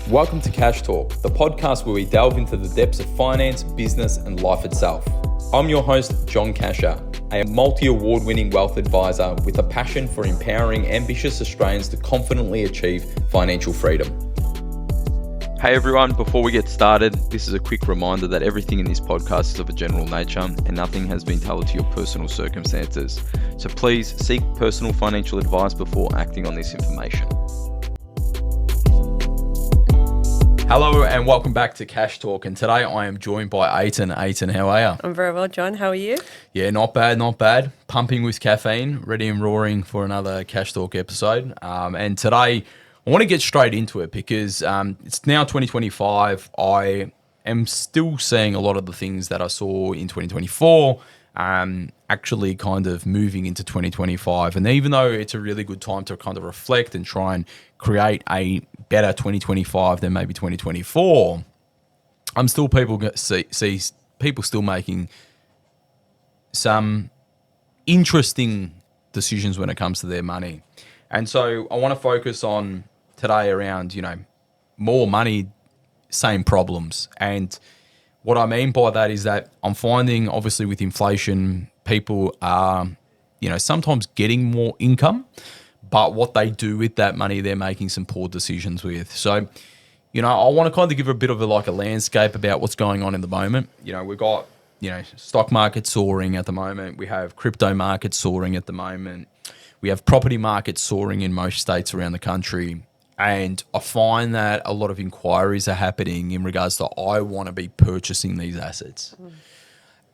Welcome to Cash Talk, the podcast where we delve into the depths of finance, business, and life itself. I'm your host, John Cachia, a multi-award-winning wealth advisor with a passion for empowering ambitious Australians to confidently achieve financial freedom. Hey everyone, before we get started, this is a quick reminder that everything in this podcast is of a general nature and nothing has been tailored to your personal circumstances. So please seek personal financial advice before acting on this information. Hello and welcome back to Cash Talk, and today I am joined by Ayten. Ayten, how are you? I'm very well, John. How are you? Yeah, not bad. Pumping with caffeine, ready and roaring for another Cash Talk episode. And today I want to get straight into it because it's now 2025. I am still seeing a lot of the things that I saw in 2024 actually kind of moving into 2025. And even though it's a really good time to kind of reflect and try and create a better 2025 than maybe 2024, I'm still see people still making some interesting decisions when it comes to their money. And so I want to focus on today around, more money, same problems. And what I mean by that is that I'm finding, obviously, with inflation, people are, sometimes getting more income, but what they do with that money, they're making some poor decisions with. So, I want to kind of give a bit of a landscape about what's going on in the moment. We've got, stock market soaring at the moment. We have crypto market soaring at the moment. We have property markets soaring in most states around the country. And I find that a lot of inquiries are happening in regards to, I want to be purchasing these assets.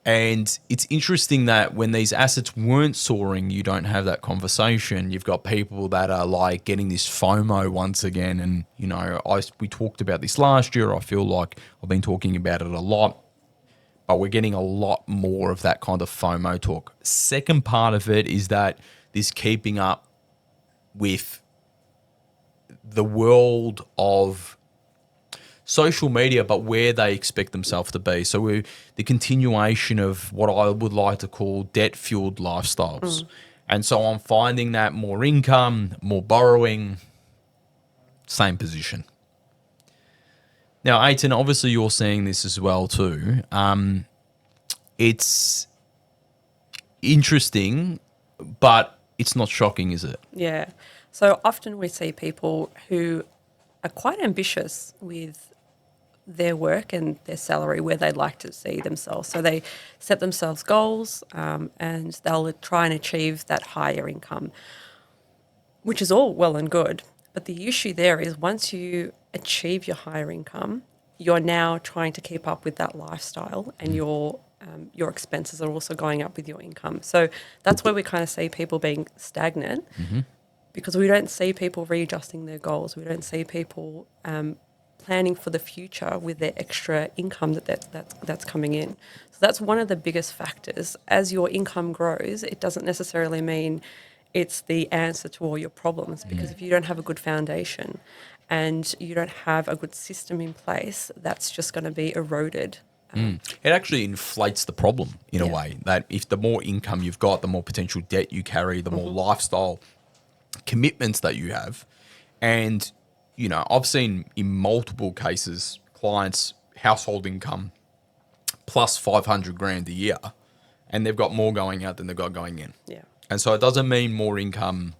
And it's interesting that when these assets weren't soaring, you don't have that conversation. You've got people that are like getting this FOMO once again. And, we talked about this last year. I feel like I've been talking about it a lot, but we're getting a lot more of that kind of FOMO talk. Second part of it is that this keeping up with the world of social media, but where they expect themselves to be. So the continuation of what I would like to call debt-fueled lifestyles. And so I'm finding that more income, more borrowing, same position. Now, Ayten, obviously you're seeing this as well too. It's interesting, but it's not shocking, is it? Yeah. So often we see people who are quite ambitious with their work and their salary, where they'd like to see themselves. So they set themselves goals and they'll try and achieve that higher income, which is all well and good. But the issue there is once you achieve your higher income, you're now trying to keep up with that lifestyle and your expenses are also going up with your income. So that's where we kind of see people being stagnant. Because we don't see people readjusting their goals. We don't see people planning for the future with their extra income that's coming in. So that's one of the biggest factors. As your income grows, it doesn't necessarily mean it's the answer to all your problems, because if you don't have a good foundation and you don't have a good system in place, that's just going to be eroded. It actually inflates the problem in a way, that if the more income you've got, the more potential debt you carry, the more lifestyle commitments that you have. And I've seen in multiple cases clients household income plus 500 grand a year, and they've got more going out than they've got going in. And so it doesn't mean more income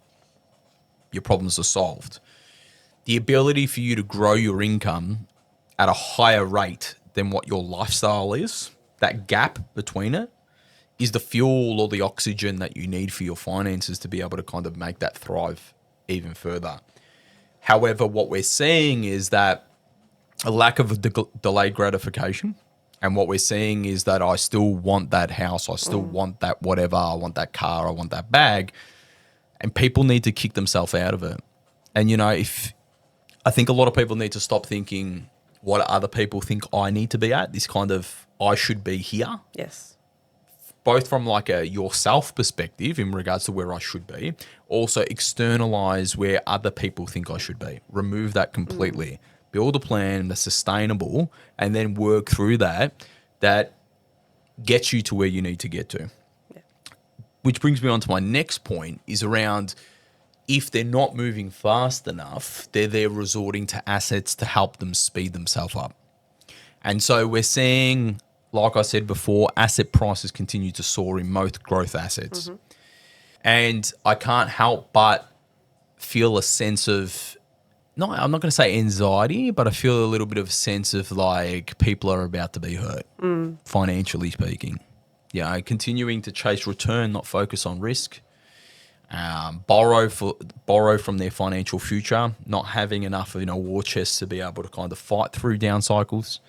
your problems are solved. The ability for you to grow your income at a higher rate than what your lifestyle is, that gap between it, is the fuel or the oxygen that you need for your finances to be able to kind of make that thrive even further. However, what we're seeing is that a lack of delayed gratification. And what we're seeing is that I still want that house. I still want that whatever. I want that car. I want that bag. And people need to kick themselves out of it. And, I think a lot of people need to stop thinking what other people think I need to be at. This kind of, I should be here. Yes. Both from like a yourself perspective in regards to where I should be, also externalize where other people think I should be. Remove that completely. Build a plan that's sustainable and then work through that gets you to where you need to get to. Which brings me on to my next point is around, if they're not moving fast enough, they're resorting to assets to help them speed themselves up. And so we're seeing, like I said before, asset prices continue to soar in most growth assets. And I can't help but feel a sense of, I'm not going to say anxiety, but I feel a little bit of a sense of like people are about to be hurt, financially speaking. Continuing to chase return, not focus on risk. Borrow from their financial future, not having enough of war chest to be able to kind of fight through down cycles.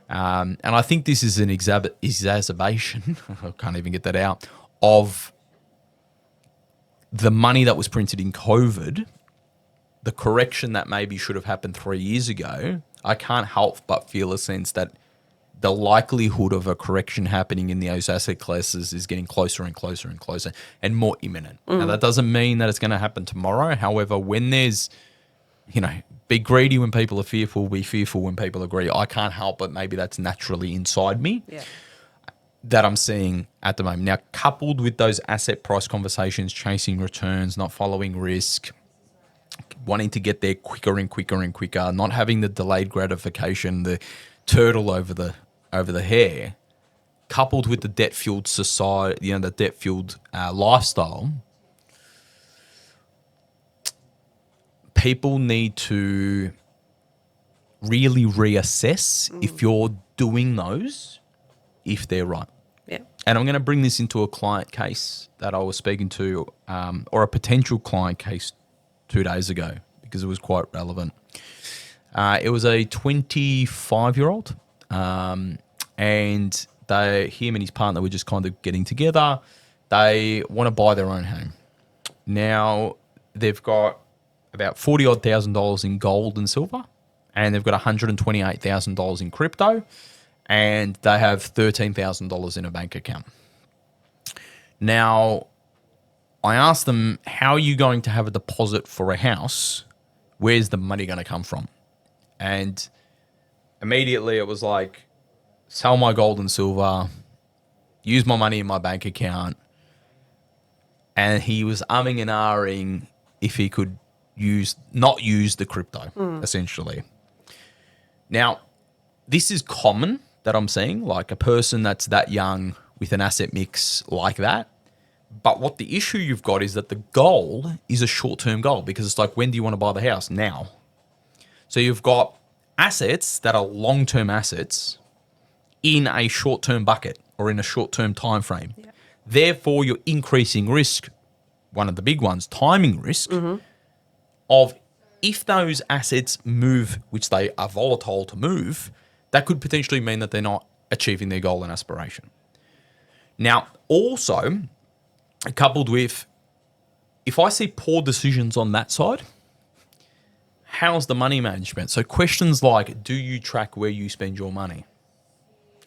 And I think this is an exacerbation, I can't even get that out, of the money that was printed in COVID, the correction that maybe should have happened 3 years ago. I can't help but feel a sense that the likelihood of a correction happening in those asset classes is getting closer and closer and closer and more imminent. Now, that doesn't mean that it's going to happen tomorrow. However, when there's, be greedy when people are fearful, be fearful when people are greedy. I can't help but maybe that's naturally inside me that I'm seeing at the moment. Now, coupled with those asset price conversations, chasing returns, not following risk, wanting to get there quicker and quicker and quicker, not having the delayed gratification, the turtle over the hair, coupled with the debt-fueled society, the debt-fueled lifestyle, people need to really reassess if you're doing those, if they're right. Yeah. And I'm going to bring this into a client case that I was speaking to, or a potential client case 2 days ago, because it was quite relevant. It was a 25-year-old, and him and his partner were just kind of getting together. They want to buy their own home. Now, they've got about $40,000 in gold and silver, and they've got $128,000 in crypto, and they have $13,000 in a bank account. Now, I asked them, how are you going to have a deposit for a house? Where's the money going to come from? And immediately it was like, sell my gold and silver, use my money in my bank account. And he was umming and ahhing if he could not use the crypto, essentially. Now, this is common that I'm seeing, like a person that's that young with an asset mix like that. But what the issue you've got is that the goal is a short-term goal, because it's like, when do you want to buy the house? Now. So you've got assets that are long-term assets in a short-term bucket or in a short-term time frame. Yeah. Therefore, you're increasing risk, one of the big ones, timing risk, of if those assets move, which they are volatile to move, that could potentially mean that they're not achieving their goal and aspiration. Now, also, coupled with, if I see poor decisions on that side, how's the money management? So questions like, do you track where you spend your money?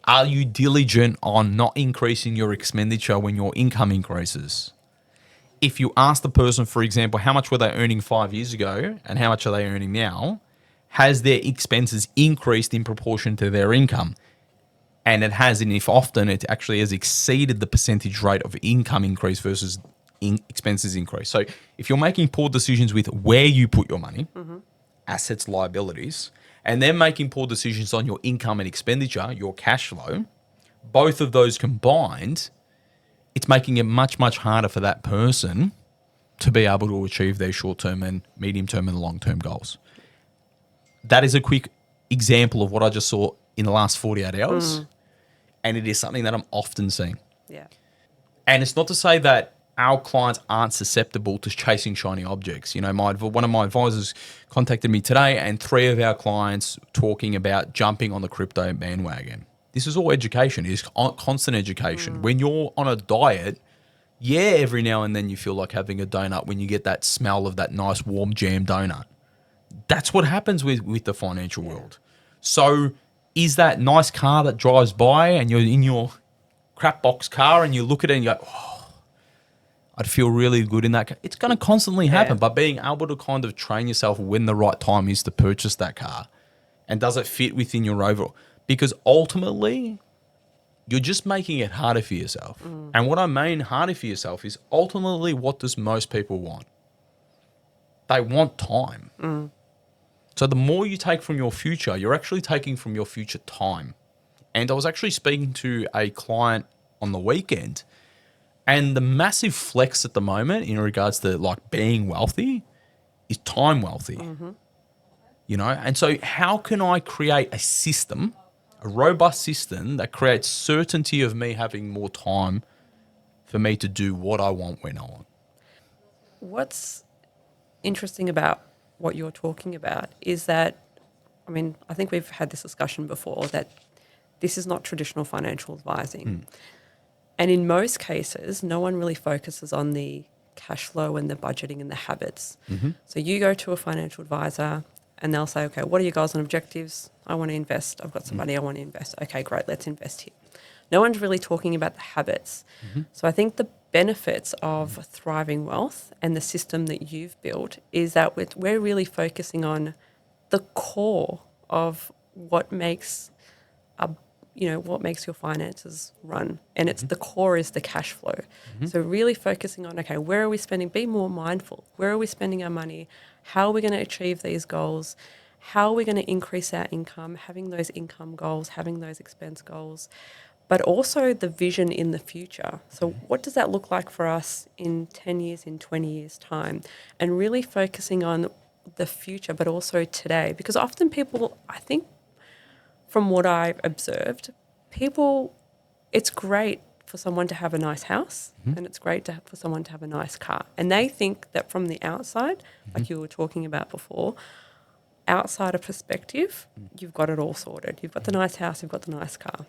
Are you diligent on not increasing your expenditure when your income increases? If you ask the person, for example, how much were they earning 5 years ago and how much are they earning now, has their expenses increased in proportion to their income? And it has, and if often it actually has exceeded the percentage rate of income increase versus expenses increase. So if you're making poor decisions with where you put your money, assets, liabilities, and then making poor decisions on your income and expenditure, your cash flow, both of those combined, it's making it much, much harder for that person to be able to achieve their short-term and medium-term and long-term goals. That is a quick example of what I just saw in the last 48 hours. And it is something that I'm often seeing. Yeah. And it's not to say that our clients aren't susceptible to chasing shiny objects. You know, one of my advisors contacted me today, and 3 of our clients talking about jumping on the crypto bandwagon. This is all education. It is constant education. When you're on a diet, every now and then you feel like having a donut when you get that smell of that nice warm jam donut. That's what happens with the financial world. So is that nice car that drives by and you're in your crap box car and you look at it and you go, oh, I'd feel really good in that car. It's going to constantly happen, but being able to kind of train yourself when the right time is to purchase that car, and does it fit within your overall? Because ultimately, you're just making it harder for yourself. And what I mean harder for yourself is ultimately, what does most people want? They want time. So the more you take from your future, you're actually taking from your future time. And I was actually speaking to a client on the weekend, and the massive flex at the moment in regards to like being wealthy is time wealthy. You know, and so how can I create a system, a robust system that creates certainty of me having more time for me to do what I want when I want? What's interesting about what you're talking about is that, I mean, I think we've had this discussion before that this is not traditional financial advising. And in most cases, no one really focuses on the cash flow and the budgeting and the habits. So you go to a financial advisor and they'll say, okay, what are your goals and objectives? I want to invest. I've got some money I want to invest. Okay, great, let's invest here. No one's really talking about the habits. So I think the benefits of thriving wealth and the system that you've built is that we're really focusing on the core of what makes what makes your finances run. And it's the core is the cash flow. So really focusing on, okay, where are we spending? Be more mindful. Where are we spending our money? How are we going to achieve these goals? How are we going to increase our income? Having those income goals, having those expense goals, but also the vision in the future. So what does that look like for us in 10 years, in 20 years' time? And really focusing on the future, but also today. Because often people, I think, from what I've observed, it's great for someone to have a nice house and it's great for someone to have a nice car. And they think that from the outside, like you were talking about before, outsider perspective, you've got it all sorted. You've got the nice house, you've got the nice car.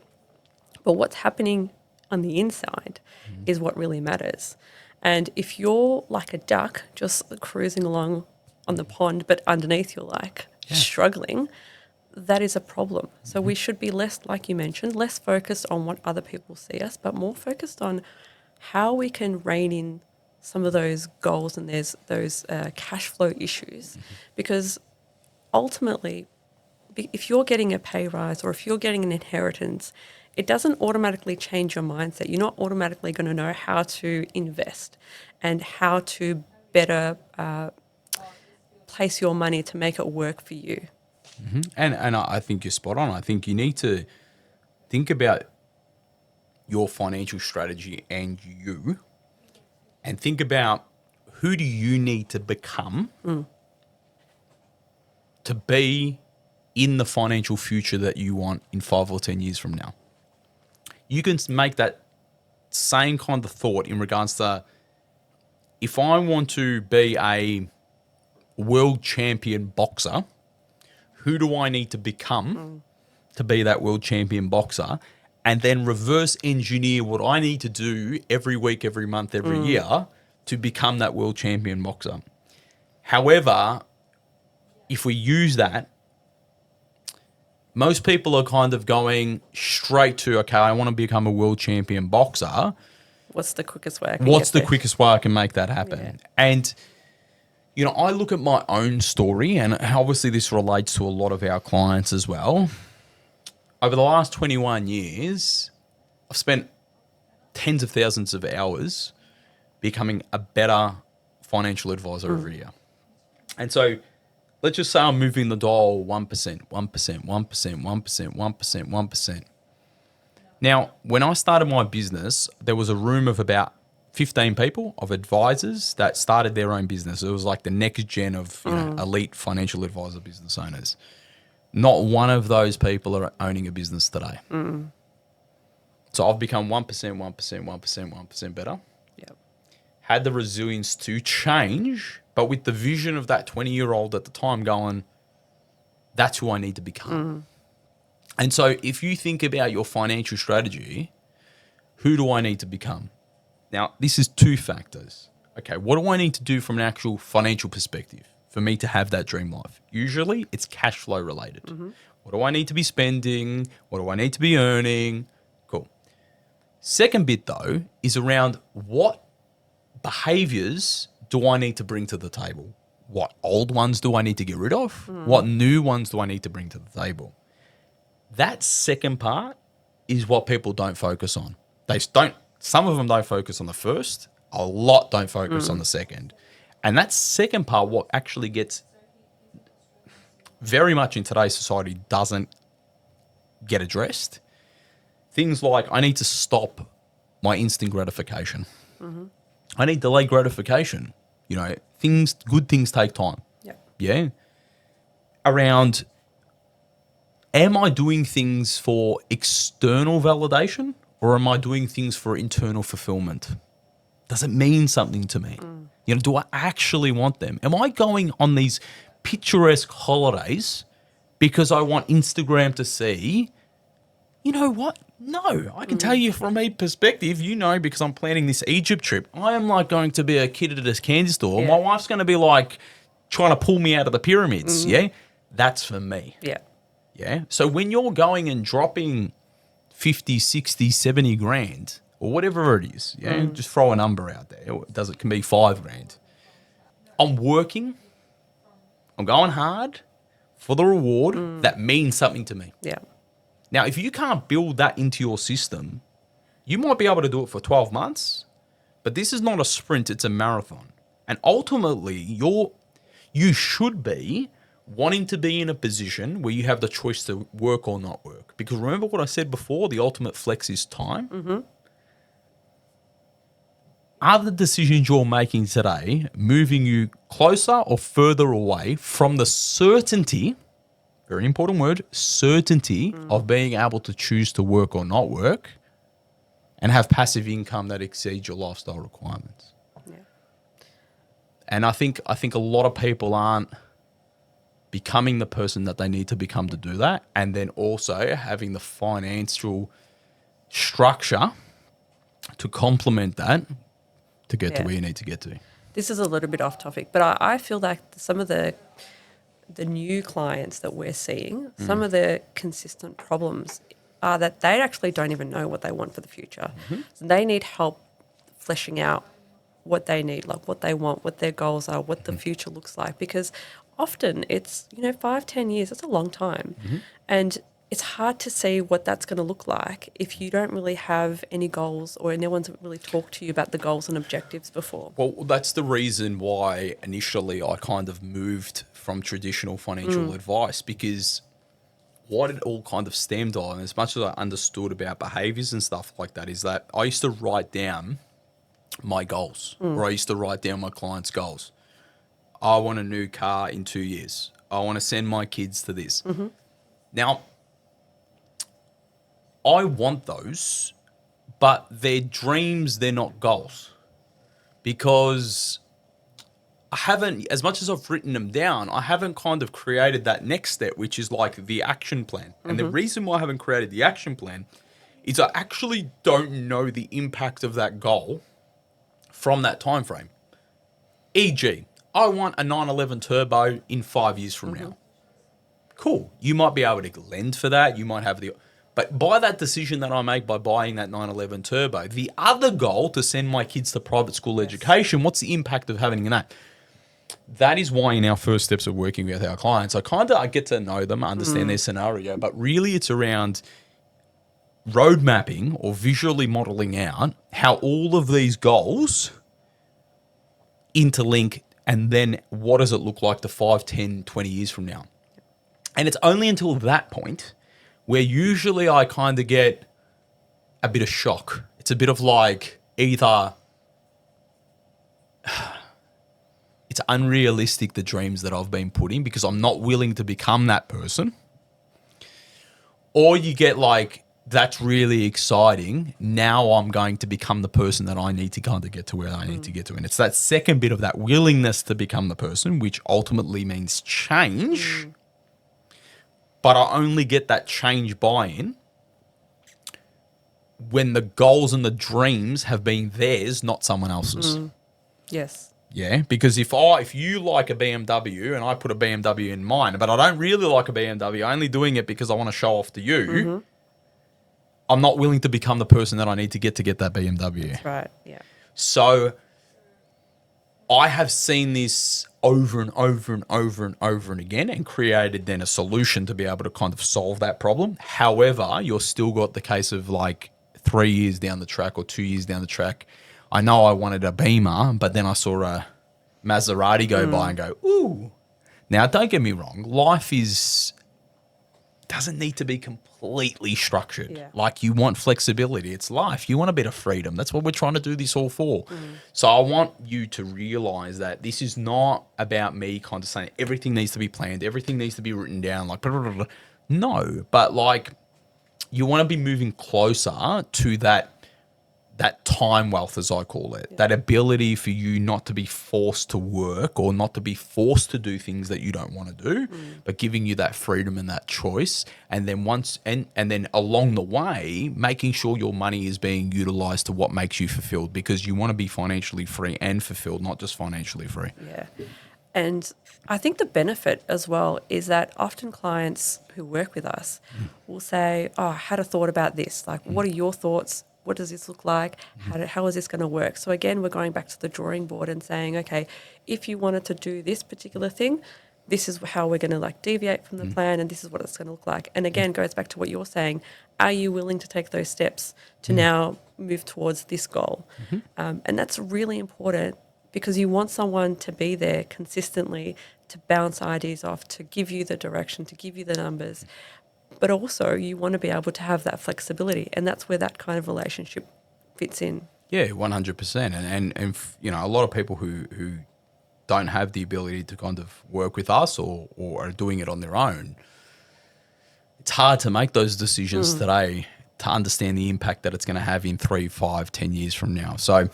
But what's happening on the inside is what really matters. And if you're like a duck just cruising along on the pond, but underneath you're like struggling, that is a problem. So we should be less, like you mentioned, less focused on what other people see us, but more focused on how we can rein in some of those goals and there's those cash flow issues. Because ultimately, if you're getting a pay rise or if you're getting an inheritance, it doesn't automatically change your mindset. You're not automatically going to know how to invest and how to better place your money to make it work for you. And I think you're spot on. I think you need to think about your financial strategy and think about who do you need to become to be in the financial future that you want in 5 or 10 years from now. You can make that same kind of thought in regards to if I want to be a world champion boxer, who do I need to become to be that world champion boxer? And then reverse engineer what I need to do every week, every month, every year to become that world champion boxer. However, if we use that, most people are kind of going straight to, okay, I want to become a world champion boxer. What's the quickest way quickest way I can make that happen? Yeah. And you know, I look at my own story, and obviously this relates to a lot of our clients as well. Over the last 21 years, I've spent tens of thousands of hours becoming a better financial advisor every year. And so let's just say I'm moving the dial 1%, 1%, 1%, 1%, 1%, 1%. Now, when I started my business, there was a room of about 15 people of advisors that started their own business. It was like the next gen of elite financial advisor business owners. Not one of those people are owning a business today. So I've become 1%, 1%, 1%, 1% better. Yep. Had the resilience to change, but with the vision of that 20-year-old at the time going, that's who I need to become. And so if you think about your financial strategy, who do I need to become? Now, this is 2 factors. Okay, what do I need to do from an actual financial perspective for me to have that dream life? Usually, it's cash flow related. What do I need to be spending? What do I need to be earning? Cool. Second bit, though, is around what behaviors do I need to bring to the table? What old ones do I need to get rid of? What new ones do I need to bring to the table? That second part is what people don't focus on. Some of them don't focus on the first. A lot don't focus on the second. And that second part, what actually gets very much in today's society doesn't get addressed. Things like I need to stop my instant gratification. I need delayed gratification. You know, good things take time. Yeah. Yeah. Around, am I doing things for external validation or am I doing things for internal fulfillment? Does it mean something to me? You know, do I actually want them? Am I going on these picturesque holidays because I want Instagram to see? You know what? No, I can tell you from a perspective, you know, because I'm planning this Egypt trip, I am like going to be a kid at a candy store. Yeah. My wife's going to be like trying to pull me out of the pyramids. Yeah. That's for me. Yeah. Yeah. So when you're going and dropping 50, 60, 70 grand or whatever it is, yeah, just throw a number out there. It can be 5 grand. I'm working. I'm going hard for the reward. That means something to me. Yeah. Now, if you can't build that into your system, you might be able to do it for 12 months, but this is not a sprint, it's a marathon. And ultimately, you should be wanting to be in a position where you have the choice to work or not work. Because remember what I said before, the ultimate flex is time. Are the decisions you're making today moving you closer or further away from the certainty, very important word, certainty of being able to choose to work or not work and have passive income that exceeds your lifestyle requirements? Yeah. And I think a lot of people aren't becoming the person that they need to become to do that, and then also having the financial structure to complement that to get to where you need to get to. This is a little bit off topic, but I feel like some of the new clients that we're seeing, some of the consistent problems are that they actually don't even know what they want for the future. So they need help fleshing out what they need, like what they want, what their goals are, what the future looks like. Because often it's, 5-10 years, that's a long time. And it's hard to see what that's going to look like if you don't really have any goals or no one's really talked to you about the goals and objectives before. Well, that's the reason why initially I kind of moved from traditional financial advice, because what it all kind of stemmed on, as much as I understood about behaviors and stuff like that, is that I used to write down my goals, or I used to write down my clients' goals. I want a new car in 2 years. I want to send my kids to this. Now, I want those, but they're dreams, they're not goals. Because I haven't, as much as I've written them down, I haven't kind of created that next step, which is like the action plan. And the reason why I haven't created the action plan is I actually don't know the impact of that goal from that time frame. E.g., I want a 911 turbo in 5 years from now. Cool. You might be able to lend for that. You might have the... But by that decision that I make by buying that 911 turbo, the other goal to send my kids to private school education, what's the impact of having that? That is why in our first steps of working with our clients, I get to know them, understand their scenario, but really it's around road mapping or visually modeling out how all of these goals interlink, and then what does it look like to 5, 10, 20 years from now? And it's only until that point where usually I kind of get a bit of shock. It's a bit of like either it's unrealistic, the dreams that I've been putting, because I'm not willing to become that person. Or you get like, that's really exciting. Now I'm going to become the person that I need to kind of get to where I need to get to. And it's that second bit of that willingness to become the person, which ultimately means change. But I only get that change buy-in when the goals and the dreams have been theirs, not someone else's. Yes. Yeah, because if you like a BMW and I put a BMW in mine, but I don't really like a BMW, I'm only doing it because I want to show off to you, I'm not willing to become the person that I need to get that BMW. That's right, yeah. So I have seen this over and over and over and over and again, and created then a solution to be able to kind of solve that problem. However, you're still got the case of like 3 years down the track or 2 years down the track, I know I wanted a Beamer, but then I saw a Maserati go by and go, ooh. Now, don't get me wrong. Life doesn't need to be completely structured. Yeah. Like, you want flexibility. It's life. You want a bit of freedom. That's what we're trying to do this all for. So I want you to realize that this is not about me kind of saying everything needs to be planned, everything needs to be written down, like, blah, blah, blah, blah. No, but like, you want to be moving closer to that time wealth, as I call it, that ability for you not to be forced to work or not to be forced to do things that you don't want to do, but giving you that freedom and that choice. And then and then along the way, making sure your money is being utilized to what makes you fulfilled, because you want to be financially free and fulfilled, not just financially free. Yeah. And I think the benefit as well is that often clients who work with us will say, oh, I had a thought about this. Like, what are your thoughts? What does this look like? How is this going to work? So again, we're going back to the drawing board and saying, okay, if you wanted to do this particular thing, this is how we're going to like deviate from the plan, and this is what it's going to look like. And again, goes back to what you're saying. Are you willing to take those steps to now move towards this goal? And that's really important, because you want someone to be there consistently to bounce ideas off, to give you the direction, to give you the numbers. But also you want to be able to have that flexibility, and that's where that kind of relationship fits in. Yeah, 100%. And you know, a lot of people who don't have the ability to kind of work with us or are doing it on their own, it's hard to make those decisions today to understand the impact that it's going to have in 3, 5, 10 years from now. So,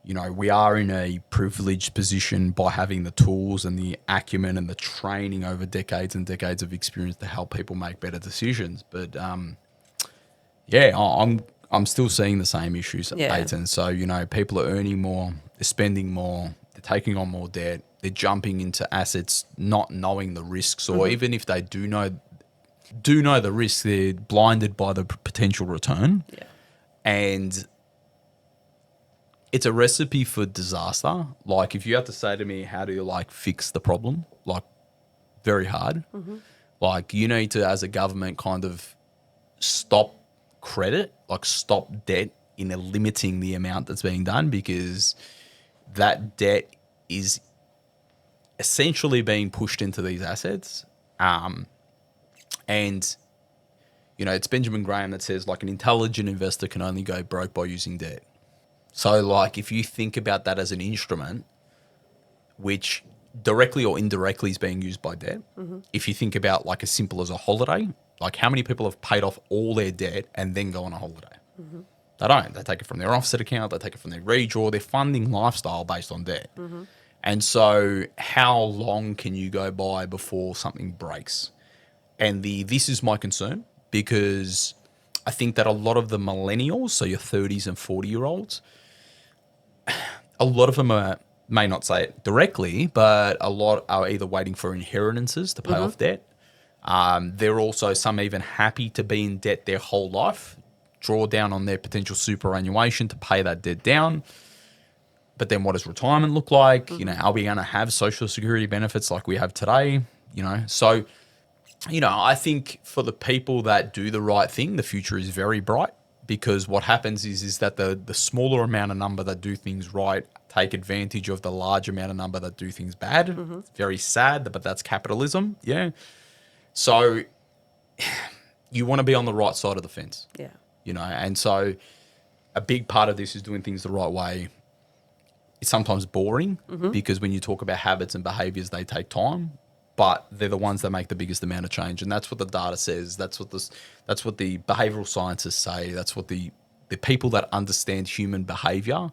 you know, we are in a privileged position by having the tools and the acumen and the training over decades and decades of experience to help people make better decisions. But yeah, I'm still seeing the same issues, Ayten. So, you know, people are earning more, they're spending more, they're taking on more debt, they're jumping into assets not knowing the risks, or even if they do know the risk, they're blinded by the potential return. Yeah. And it's a recipe for disaster. Like, if you have to say to me, how do you like fix the problem? Like, very hard. Like, you need to, as a government, kind of stop credit, like stop debt in limiting the amount that's being done, because that debt is essentially being pushed into these assets. And, you know, it's Benjamin Graham that says, like, an intelligent investor can only go broke by using debt. So, like, if you think about that as an instrument, which directly or indirectly is being used by debt, if you think about, like, as simple as a holiday, like, how many people have paid off all their debt and then go on a holiday? They don't. They take it from their offset account, they take it from their redraw. They're funding lifestyle based on debt. And so how long can you go by before something breaks? And this is my concern, because I think that a lot of the millennials, so your 30s and 40-year-olds, a lot of them may not say it directly, but a lot are either waiting for inheritances to pay off debt. They're also some even happy to be in debt their whole life, draw down on their potential superannuation to pay that debt down. But then what does retirement look like? You know, are we going to have social security benefits like we have today? You know, so, you know, I think for the people that do the right thing, the future is very bright, because what happens is that the smaller amount of number that do things right take advantage of the large amount of number that do things bad. It's very sad, but that's capitalism. Yeah. So you want to be on the right side of the fence. Yeah. You know, and so a big part of this is doing things the right way. It's sometimes boring, because when you talk about habits and behaviors, they take time, but they're the ones that make the biggest amount of change. And that's what the data says. That's what the behavioral scientists say. That's what the people that understand human behavior,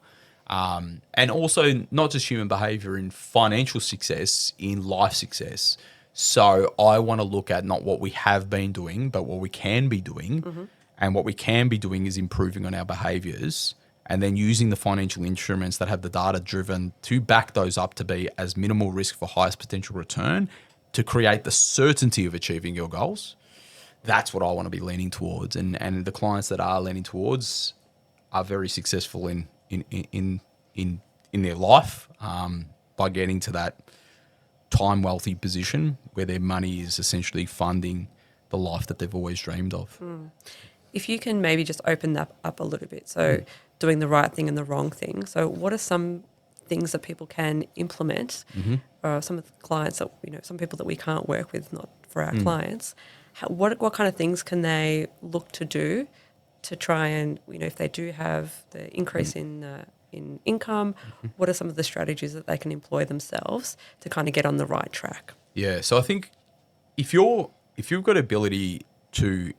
and also not just human behavior, in financial success, in life success. So I want to look at not what we have been doing, but what we can be doing. And what we can be doing is improving on our behaviors, and then using the financial instruments that have the data driven to back those up to be as minimal risk for highest potential return, to create the certainty of achieving your goals. That's what I want to be leaning towards. And the clients that are leaning towards are very successful in their life, by getting to that time wealthy position where their money is essentially funding the life that they've always dreamed of. If you can maybe just open that up a little bit. So doing the right thing and the wrong thing. So what are some things that people can implement, some of the clients that, some people that we can't work with, not for our clients, what kind of things can they look to do to try and, if they do have the increase in income, what are some of the strategies that they can employ themselves to kind of get on the right track? Yeah. So I think if you've got ability to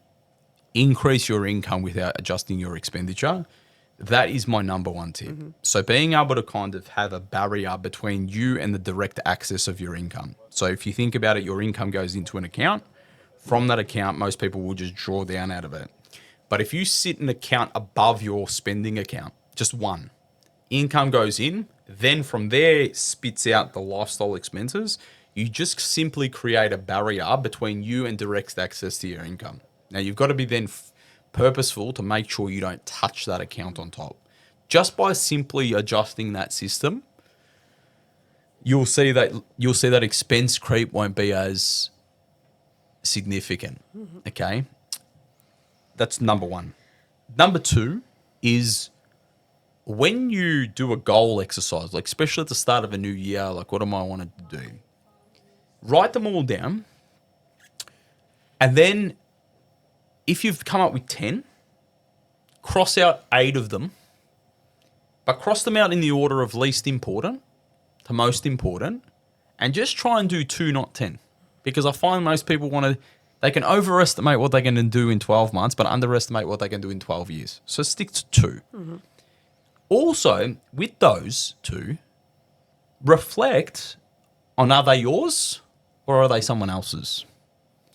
increase your income without adjusting your expenditure, that is my number one tip. So being able to kind of have a barrier between you and the direct access of your income. So if you think about it, your income goes into an account. From that account, most people will just draw down out of it. But if you sit an account above your spending account, just one, income goes in, then from there it spits out the lifestyle expenses. You just simply create a barrier between you and direct access to your income. Now, you've got to be then purposeful to make sure you don't touch that account on top. Just by simply adjusting that system, you'll see that expense creep won't be as significant. Okay? That's number one. Number two is when you do a goal exercise, like especially at the start of a new year, like what am I wanting to do? Write them all down. And then if you've come up with 10, cross out 8 of them, but cross them out in the order of least important to most important, and just try and do 2, not 10. Because I find most people they can overestimate what they're going to do in 12 months, but underestimate what they can do in 12 years. So stick to 2. Also, with those 2, reflect on, are they yours or are they someone else's?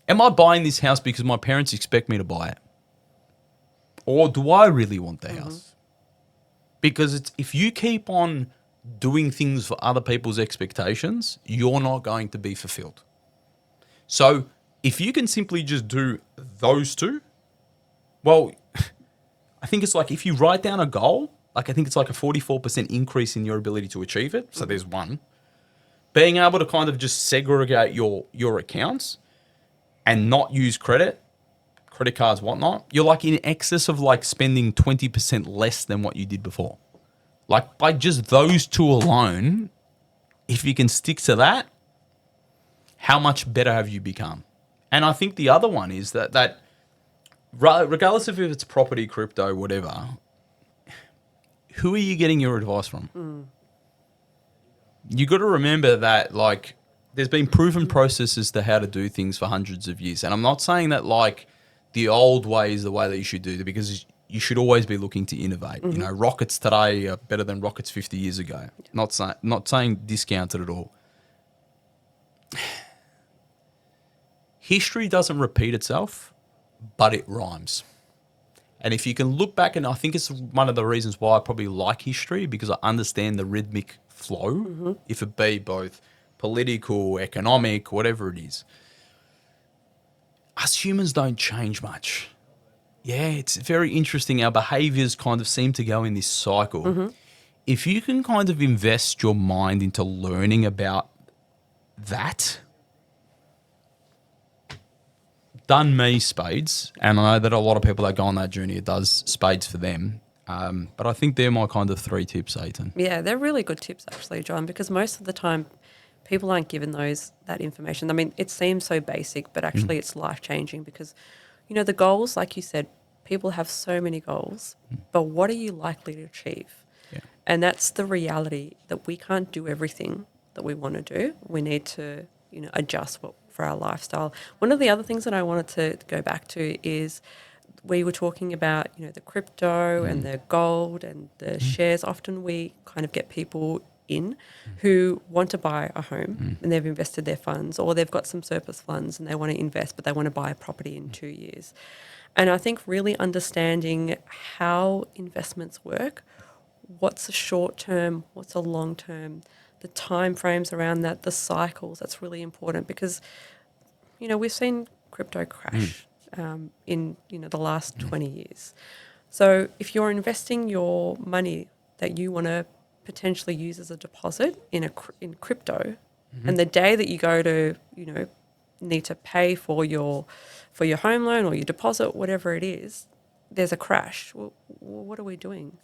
Am I buying this house because my parents expect me to buy it? Or do I really want the house? Because if you keep on doing things for other people's expectations, you're not going to be fulfilled. So if you can simply just do those 2, well, I think it's like if you write down a goal, like I think it's like a 44% increase in your ability to achieve it. So there's one. Being able to kind of just segregate your accounts and not use credit cards, whatnot, you're like in excess of like spending 20% less than what you did before. Like by just those 2 alone, if you can stick to that, how much better have you become? And I think the other one is that regardless of if it's property, crypto, whatever, who are you getting your advice from? You got to remember that like there's been proven processes to how to do things for hundreds of years. And I'm not saying that like the old way is the way that you should do it, because you should always be looking to innovate. You know, rockets today are better than rockets 50 years ago. Not saying discount it at all. History doesn't repeat itself, but it rhymes. And if you can look back, and I think it's one of the reasons why I probably like history, because I understand the rhythmic flow, if it be both political, economic, whatever it is. Us humans don't change much. Yeah, it's very interesting. Our behaviors kind of seem to go in this cycle. If you can kind of invest your mind into learning about that, done me spades, and I know that a lot of people that go on that journey, it does spades for them. But I think they're my kind of 3 tips, Ayten. Yeah, they're really good tips actually, John, because most of the time people aren't given that information. I mean, it seems so basic, but actually it's life-changing because, the goals, like you said, people have so many goals, but what are you likely to achieve? Yeah. And that's the reality, that we can't do everything that we want to do. We need to, adjust for our lifestyle. One of the other things that I wanted to go back to is we were talking about, the crypto and the gold and the shares. Often we kind of get people in who want to buy a home and they've invested their funds, or they've got some surplus funds and they want to invest, but they want to buy a property in 2 years. And I think really understanding how investments work, what's a short term, what's a long term, the time frames around that, the cycles, that's really important because, we've seen crypto crash in, the last 20 years. So if you're investing your money that you want to potentially use as a deposit in crypto, and the day that you go to, need to pay for your home loan or your deposit, whatever it is, there's a crash. Well, what are we doing?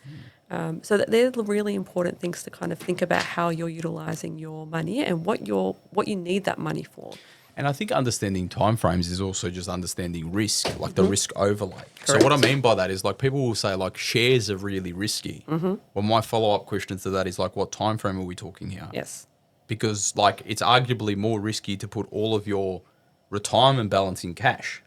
So that they're the really important things to kind of think about how you're utilizing your money and what you need that money for. And I think understanding timeframes is also just understanding risk, like the risk overlay. So Correct. what I mean by that is like people will say like shares are really risky. Well, my follow-up question to that is like, what time frame are we talking here? Yes. Because like it's arguably more risky to put all of your retirement balance in cash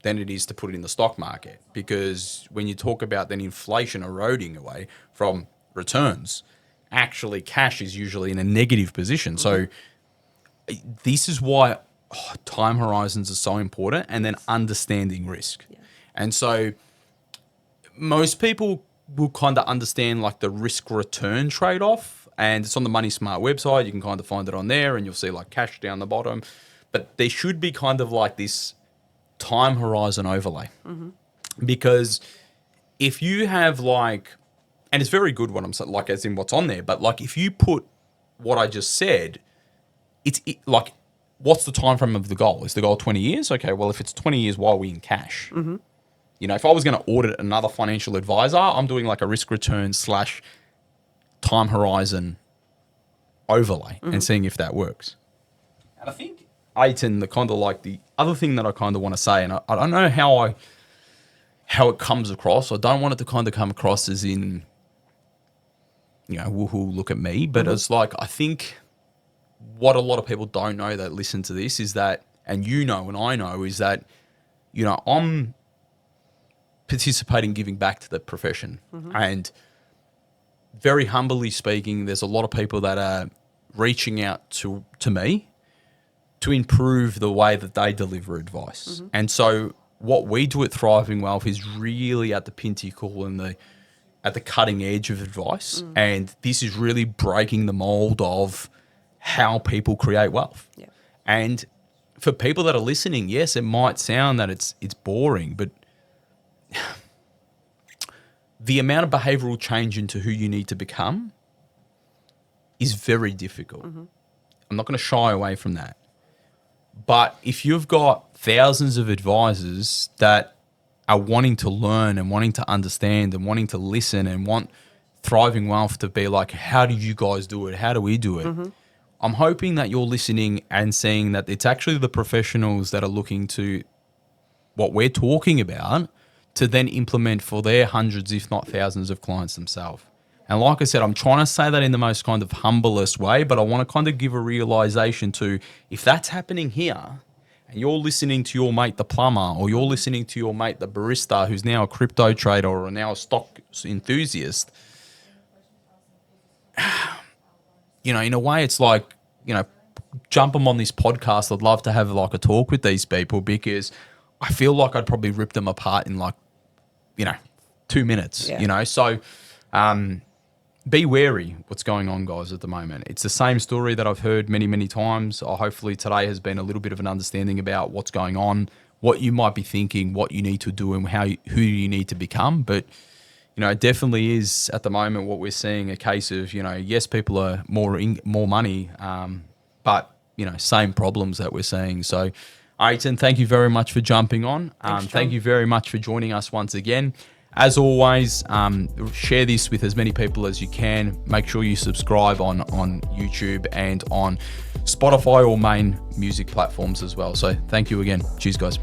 than it is to put it in the stock market. Because when you talk about then inflation eroding away from returns, actually cash is usually in a negative position. So this is why time horizons are so important, and then understanding risk. Yeah. And so most people will kind of understand like the risk return trade-off, and it's on the Money Smart website. You can kind of find it on there, and you'll see like cash down the bottom. But there should be kind of like this time horizon overlay, because if you have like, and it's very good what I'm saying, like as in what's on there, but like if you put what I just said, like, what's the time frame of the goal? Is the goal 20 years? Okay, well, if it's 20 years, why are we in cash? You know, if I was going to audit another financial advisor, I'm doing like a risk return / time horizon overlay and seeing if that works. And I think, Ayten, the kind of like the other thing that I kind of want to say, and I don't know how it comes across. I don't want it to kind of come across as in, you know, woohoo, look at me. But it's like, I think what a lot of people don't know that listen to this is that, and you know, and I know, is that, you know, I'm participating, giving back to the profession. And very humbly speaking, there's a lot of people that are reaching out to me to improve the way that they deliver advice. And so what we do at Thriving Wealth is really at the pinnacle and at the cutting edge of advice. And this is really breaking the mold of how people create wealth. Yeah. And for people that are listening, yes, it might sound that it's boring, but the amount of behavioral change into who you need to become is very difficult. I'm not going to shy away from that. But if you've got thousands of advisors that are wanting to learn and wanting to understand and wanting to listen and want Thriving Wealth to be like, how do you guys do it? How do we do it? I'm hoping that you're listening and seeing that it's actually the professionals that are looking to what we're talking about to then implement for their hundreds, if not thousands of clients themselves. And like I said, I'm trying to say that in the most kind of humblest way, but I want to kind of give a realization to, if that's happening here and you're listening to your mate, the plumber, or you're listening to your mate, the barista, who's now a crypto trader or now a stock enthusiast, you know, in a way, it's like, you know, jump them on this podcast. I'd love to have like a talk with these people because I feel like I'd probably rip them apart in like, you know, 2 minutes, you know? So be wary what's going on, guys, at the moment. It's the same story that I've heard many, many times. Hopefully today has been a little bit of an understanding about what's going on, what you might be thinking, what you need to do and who you need to become. But, you know, it definitely is at the moment what we're seeing, a case of, you know, yes, people are more money, but, you know, same problems that we're seeing. So, Ayten, thank you very much for jumping on. Thank you very much for joining us once again. As always, share this with as many people as you can. Make sure you subscribe on YouTube and on Spotify or main music platforms as well. So thank you again. Cheers, guys.